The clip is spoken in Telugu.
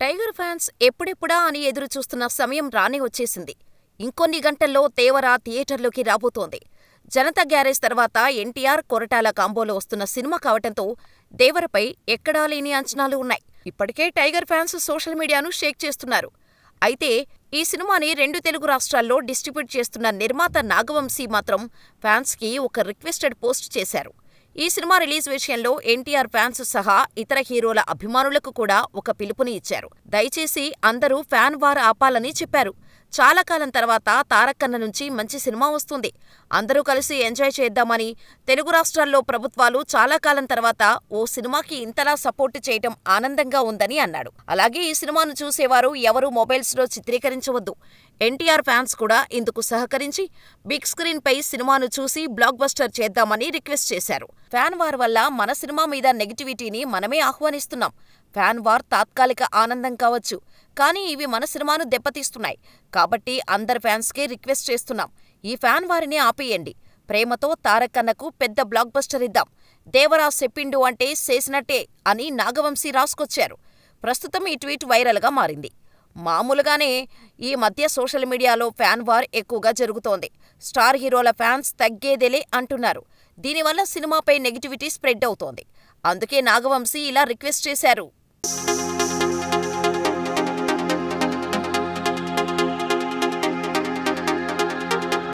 టైగర్ ఫ్యాన్స్ ఎప్పుడెప్పుడా అని ఎదురుచూస్తున్న సమయం రానే వచ్చేసింది. ఇంకొన్ని గంటల్లో 'దేవర' థియేటర్లోకి రాబోతోంది. 'జనతా గ్యారేజ్' తర్వాత ఎన్టీఆర్, కొరటాల కాంబోలో వస్తున్న సినిమా కావటంతో 'దేవర'పై ఎక్కడా లేని అంచనాలు ఉన్నాయి. ఇప్పటికే టైగర్ ఫ్యాన్స్ సోషల్ మీడియాను షేక్ చేస్తున్నారు. అయితే ఈ సినిమాని 2 తెలుగు రాష్ట్రాల్లో డిస్ట్రిబ్యూట్ చేస్తున్న నిర్మాత నాగవంశీ మాత్రం ఫ్యాన్స్కి ఒక రిక్వెస్టెడ్ పోస్ట్ చేశారు. ఈ సినిమా రిలీజ్ విషయంలో ఎన్టీఆర్ ఫ్యాన్స్ సహా ఇతర హీరోల అభిమానులకు కూడా ఒక పిలుపుని ఇచ్చారు. దయచేసి అందరూ ఫ్యాన్ వార్ ఆపాలని చెప్పారు. చాలా కాలం తర్వాత తారకన్న నుంచి మంచి సినిమా వస్తుంది. అందరూ కలిసి ఎంజాయ్ చేద్దామని, తెలుగు రాష్ట్రాల్లో ప్రభుత్వాలు చాలా కాలం తర్వాత ఓ సినిమాకి ఇంతలా సపోర్టు చేయటం ఆనందంగా ఉందని అన్నాడు. అలాగే ఈ సినిమాను చూసేవారు ఎవరూ మొబైల్స్లో చిత్రీకరించవద్దు. ఎన్టీఆర్ ఫ్యాన్స్ కూడా ఇందుకు సహకరించి బిగ్ స్క్రీన్పై సినిమాను చూసి బ్లాక్ బస్టర్ చేద్దామని రిక్వెస్ట్ చేశారు. ఫ్యాన్ వార్ వల్ల మన సినిమా మీద నెగిటివిటీని మనమే ఆహ్వానిస్తున్నాం. ఫ్యాన్ వార్ తాత్కాలిక ఆనందం కావచ్చు, కానీ ఇవి మన సినిమాను దెబ్బతీస్తున్నాయి. కాబట్టి అందరి ఫ్యాన్స్కే రిక్వెస్ట్ చేస్తున్నాం. ఈ ఫ్యాన్ వారిని ఆపేయండి. ప్రేమతో తారకన్నకు పెద్ద బ్లాక్ బస్టర్ ఇద్దాం. 'దేవరా' చెప్పిండు అంటే చేసినట్టే అని నాగవంశీ రాసుకొచ్చారు. ప్రస్తుతం ఈ ట్వీట్ వైరల్గా మారింది. మామూలుగానే ఈ మధ్య సోషల్ మీడియాలో ఫ్యాన్ వార్ ఎక్కువగా జరుగుతోంది. స్టార్ హీరోల ఫ్యాన్స్ తగ్గేదేలే అంటున్నారు. దీనివల్ల సినిమాపై నెగిటివిటీ స్ప్రెడ్ అవుతోంది. అందుకే నాగవంశీ ఇలా రిక్వెస్ట్ చేశారు.